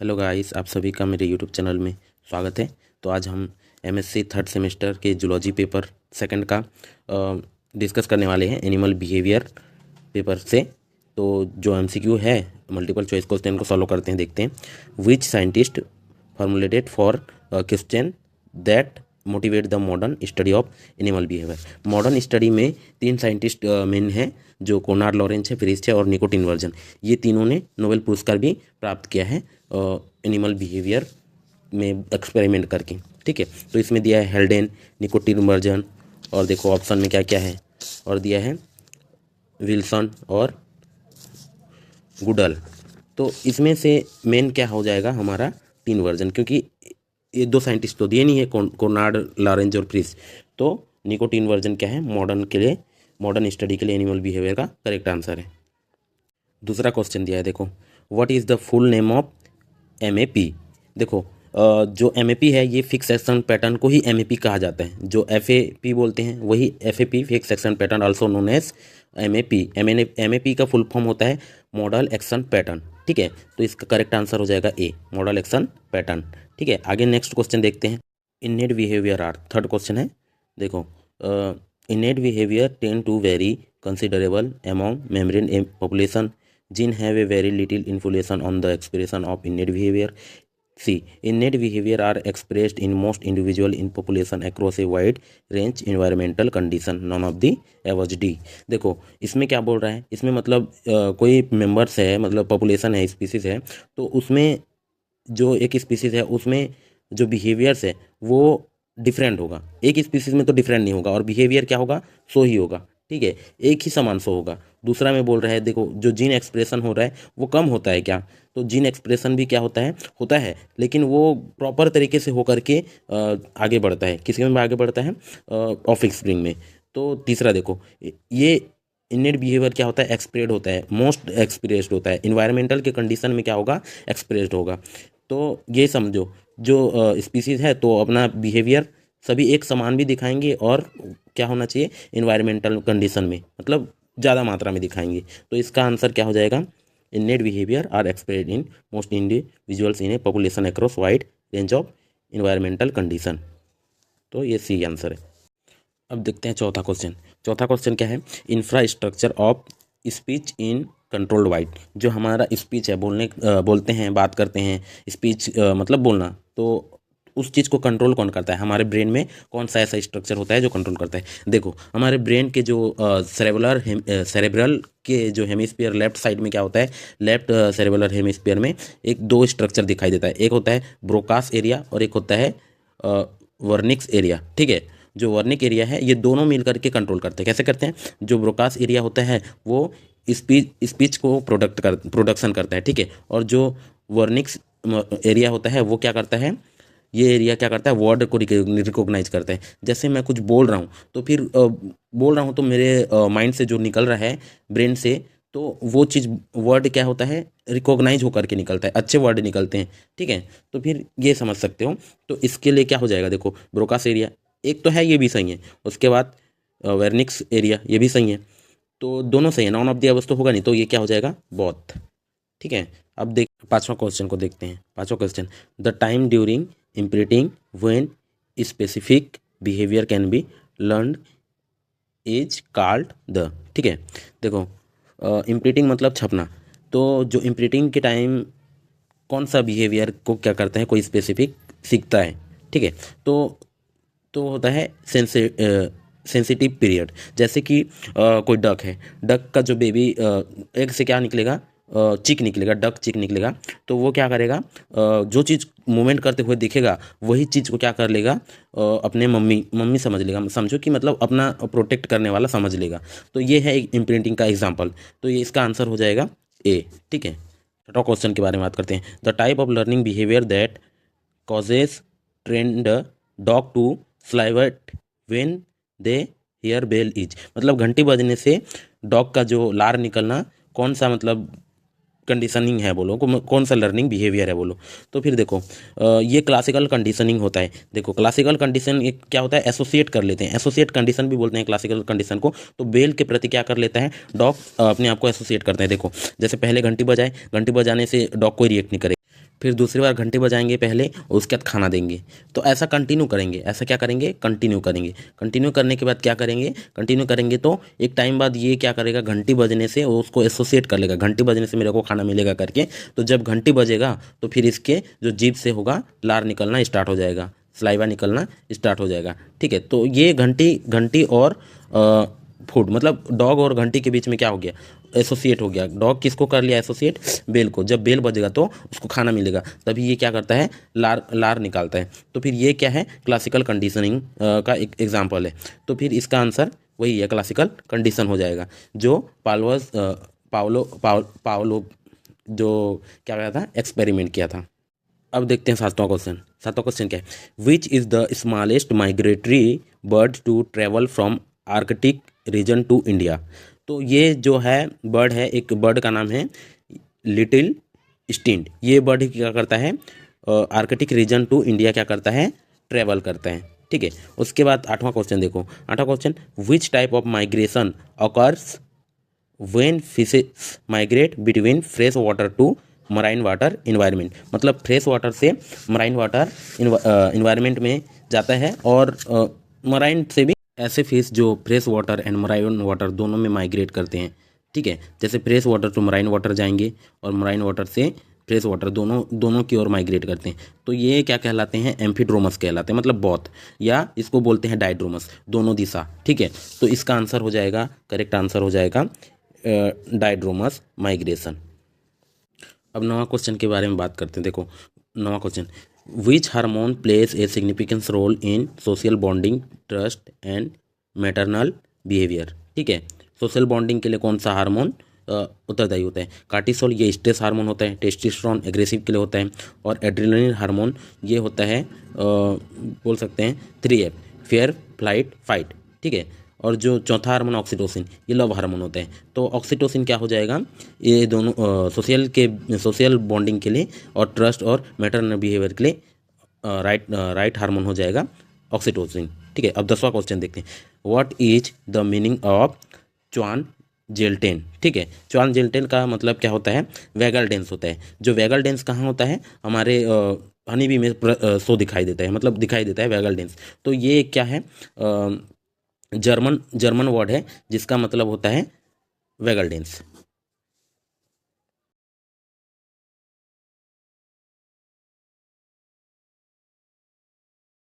Hello guys, आप सभी का मेरे यूट्यूब चैनल में स्वागत है। तो आज हम एमएससी थर्ड सेमेस्टर के जूलॉजी पेपर सेकंड का डिस्कस करने वाले हैं एनिमल बिहेवियर पेपर से। तो जो एमसीक्यू है, मल्टीपल चॉइस क्वेश्चन को सॉल्व करते हैं, देखते हैं। Which scientist formulated for question that motivate the modern study of animal behaviour. Modern study में तीन साइंटिस्ट मेन हैं, जो कोनार्ड लॉरेंस है, फ्रिश है और निकोटिन वर्जन। ये तीनों ने नोबेल पुरस्कार भी प्राप्त किया है एनिमल बिहेवियर में एक्सपेरिमेंट करके। ठीक है, तो इसमें दिया है हेल्डेन, निकोटिन वर्जन, और देखो ऑप्शन में क्या क्या है, और दिया है विल्सन और गुडल। तो इसमें से मेन क्या हो जाएगा हमारा टीन वर्जन, क्योंकि ये दो साइंटिस्ट तो दिए नहीं है, कोनार्ड लॉरेंस और फ्रिश। तो निकोटिन वर्जन क्या है, मॉडर्न स्टडी के लिए एनिमल बिहेवियर का करेक्ट आंसर है। दूसरा क्वेश्चन दिया है, देखो what is the full name of MAP. देखो जो एमएपी है, ये फिक्स एक्शन पैटर्न को ही एमएपी कहा जाता है। जो एफएपी बोलते हैं वही FAP, fix action pattern also known as MAP. MAP का फुल फॉर्म होता है मॉडल एक्शन पैटर्न। ठीक है, तो इसका करेक्ट आंसर हो जाएगा ए, मॉडल एक्शन पैटर्न। ठीक है, आगे नेक्स्ट क्वेश्चन देखते हैं। Innate behaviour are, third question है। देखो innate behaviour tend to vary considerable among membrane population. Gene have a very little influence on the expression of innate behavior. C. Innate behavior are expressed in most individual in population across a wide range environmental condition. None of the above. D. देखो इसमें क्या बोल रहा है, इसमें मतलब कोई members है, मतलब पॉपुलेशन है, स्पीसीज है, तो उसमें जो एक स्पीसीज है उसमें जो बिहेवियर्स है वो डिफरेंट होगा। एक स्पीसीज में तो डिफरेंट नहीं होगा, और बिहेवियर क्या होगा, सो ही होगा। ठीक है, एक ही समान सो होगा। दूसरा में बोल रहा है, देखो जो जीन एक्सप्रेशन हो रहा है वो कम होता है क्या, तो जीन एक्सप्रेशन भी क्या होता है, लेकिन वो प्रॉपर तरीके से होकर के आगे बढ़ता है। किसके में आगे बढ़ता है, ऑफस्प्रिंग में। तो तीसरा देखो, ये इनेट बिहेवियर क्या होता है, एक्सप्रेड होता है, मोस्ट एक्सप्रेस्ड होता है। इन्वायरमेंटल के कंडीशन में क्या होगा, एक्सप्रेस्ड होगा। तो ये समझो, जो स्पीसीज है तो अपना बिहेवियर सभी एक समान भी दिखाएंगे, और क्या होना चाहिए, इन्वायरमेंटल कंडीशन में मतलब ज़्यादा मात्रा में दिखाएंगे। तो इसका आंसर क्या हो जाएगा, innate behaviour are expressed in most individuals in a population across wide range of environmental condition. तो ये सी आंसर है। अब देखते हैं चौथा क्वेश्चन। चौथा क्वेश्चन क्या है, infrastructure of speech in controlled wide. जो हमारा स्पीच है, बोलते हैं, बात करते हैं, स्पीच मतलब बोलना, तो उस चीज़ को कंट्रोल कौन करता है, हमारे ब्रेन में कौन सा ऐसा स्ट्रक्चर होता है जो कंट्रोल करता है। देखो हमारे ब्रेन के जो सेरेब्रल के जो हेमिस्फीयर लेफ्ट साइड में क्या होता है, लेफ्ट सेरेब्रल हेमिस्फीयर में एक दो स्ट्रक्चर दिखाई देता है। एक होता है ब्रोकास एरिया और एक होता है वर्निक्स एरिया। ठीक है, जो वर्निक एरिया है ये दोनों मिल करके कंट्रोल करते हैं। कैसे करते हैं, जो ब्रोकास एरिया होता है वो स्पीच को प्रोडक्शन करता है। ठीक है, और जो वर्निक्स एरिया होता है वो क्या करता है, ये एरिया क्या करता है, वर्ड को रिकॉग्नाइज करता है। जैसे मैं कुछ बोल रहा हूँ तो फिर बोल रहा हूँ तो मेरे माइंड से जो निकल रहा है, ब्रेन से, तो वो चीज़ वर्ड क्या होता है, रिकॉग्नाइज होकर के निकलता है, अच्छे वर्ड निकलते हैं। ठीक है, तो फिर ये समझ सकते हो। तो इसके लिए क्या हो जाएगा, देखो ब्रोकास एरिया एक तो है, ये भी सही है। उसके बाद वेर्निक्स एरिया ये भी सही है। तो दोनों सही है, नॉन ऑफ द अबव तो होगा नहीं, तो ये क्या हो जाएगा, बोथ। ठीक है, अब देख पांचवा क्वेश्चन को देखते हैं। पांचवा question, the time during imprinting when specific behaviour can be learned is called the. ठीक है, देखो इम्प्रिंटिंग मतलब छपना। तो जो इम्प्रिंटिंग के टाइम कौन सा बिहेवियर को क्या करता है, कोई स्पेसिफिक सीखता है। ठीक है, तो होता है सेंसिटिव पीरियड। जैसे कि कोई डक है, डक का जो बेबी एग से क्या निकलेगा, चिक निकलेगा, डक चिक निकलेगा। तो वो क्या करेगा, जो चीज़ मूवमेंट करते हुए दिखेगा वही चीज़ को क्या कर लेगा, अपने मम्मी समझ लेगा। समझो कि मतलब अपना प्रोटेक्ट करने वाला समझ लेगा। तो ये है एक इम्प्रिंटिंग का एग्जाम्पल। तो ये इसका आंसर हो जाएगा ए। ठीक है, छठा क्वेश्चन के बारे में बात करते हैं। The type of learning behaviour that causes trained dog to salivate when they hear bell is. मतलब घंटी बजने से डॉग का जो लार निकलना कौन सा मतलब कंडीशनिंग है बोलो, कौन सा लर्निंग बिहेवियर है बोलो। तो फिर देखो ये क्लासिकल कंडीशनिंग होता है। देखो क्लासिकल कंडीशन एक क्या होता है, एसोसिएट कर लेते हैं, एसोसिएट कंडीशन भी बोलते हैं क्लासिकल कंडीशन को। तो बेल के प्रति क्या कर लेता है, डॉग अपने आप को एसोसिएट करता है। देखो जैसे पहले घंटी बजाए, घंटी बजाने से डॉग कोई रिएक्ट नहीं करेगा, फिर दूसरी बार घंटी बजाएंगे पहले और उसके बाद खाना देंगे। तो ऐसा कंटिन्यू करेंगे, ऐसा क्या करेंगे, कंटिन्यू करेंगे। कंटिन्यू करने के बाद क्या करेंगे, कंटिन्यू करेंगे तो एक टाइम बाद ये क्या करेगा, घंटी बजने से वो उसको एसोसिएट कर लेगा, घंटी बजने से मेरे को खाना मिलेगा करके। तो जब घंटी बजेगा तो फिर इसके जो जीभ से होगा लार निकलना स्टार्ट हो जाएगा, सलाइवा निकलना स्टार्ट हो जाएगा। ठीक है, तो ये घंटी घंटी और फूड मतलब डॉग और घंटी के बीच में क्या हो गया, एसोसिएट हो गया। डॉग किसको कर लिया एसोसिएट, बेल को। जब बेल बजेगा तो उसको खाना मिलेगा, तभी ये क्या करता है, लार लार निकालता है। तो फिर ये क्या है, क्लासिकल कंडीशनिंग का एक एग्जाम्पल है। तो फिर इसका आंसर वही है, क्लासिकल कंडीशन हो जाएगा, जो पावलो जो क्या कहा था, एक्सपेरिमेंट किया था। अब देखते हैं सातवां क्वेश्चन। सातवां क्वेश्चन क्या है, which is the smallest migratory bird to travel from Arctic region to India. तो ये जो है बर्ड है, एक बर्ड का नाम है लिटिल स्टिंट। ये बर्ड क्या करता है, आर्कटिक रीजन टू इंडिया क्या करता है, ट्रेवल करता है। ठीक है, उसके बाद आठवां क्वेश्चन देखो। आठवां question, which type of migration occurs when fishes migrate between fresh water to marine water environment. मतलब फ्रेश वाटर से मराइन वाटर इन्वायरमेंट में जाता है, और मराइन से भी ऐसे फिश जो fresh water and marine water दोनों में माइग्रेट करते हैं। ठीक है, जैसे fresh water to marine water जाएंगे और मराइन वाटर से फ्रेश वाटर दोनों की ओर माइग्रेट करते हैं। तो ये क्या कहलाते हैं, एम्फीड्रोमस कहलाते हैं, मतलब बौथ, या इसको बोलते हैं डाइड्रोमस, दोनों दिशा। ठीक है, तो इसका आंसर हो जाएगा, करेक्ट आंसर हो जाएगा डाइड्रोमस माइग्रेशन। अब नवा क्वेश्चन के बारे में बात करते हैं। देखो नवा question, which hormone plays a significance role in social bonding, trust and maternal behaviour. ठीक है, सोशल बॉन्डिंग के लिए कौन सा हार्मोन उत्तरदायी होता है, कार्टिसोल ये स्ट्रेस हार्मोन होता है, टेस्टोस्टेरोन एग्रेसिव के लिए होता है, और एड्रेनलिन हार्मोन ये होता है बोल सकते हैं 3F, फेयर फ्लाइट फाइट। ठीक है, और जो चौथा हार्मोन ऑक्सीटोसिन ये लव हार्मोन होता है। तो ऑक्सीटोसिन क्या हो जाएगा, ये दोनों सोशल बॉन्डिंग के लिए और ट्रस्ट और मैटरनल बिहेवियर के लिए राइट हार्मोन हो जाएगा ऑक्सीटोसिन। ठीक है, अब 10वां क्वेश्चन देखते हैं, what is the meaning of च्वान जेल्टेन। ठीक है, च्वान जेल्टेन का मतलब क्या होता है, वैगल डेंस होता है। जो वैगल डेंस कहाँ होता है, हमारे हनी बी में शो दिखाई देता है, मतलब दिखाई देता है वैगल डेंस। तो ये क्या है, जर्मन वर्ड है जिसका मतलब होता है वैगल डेंस।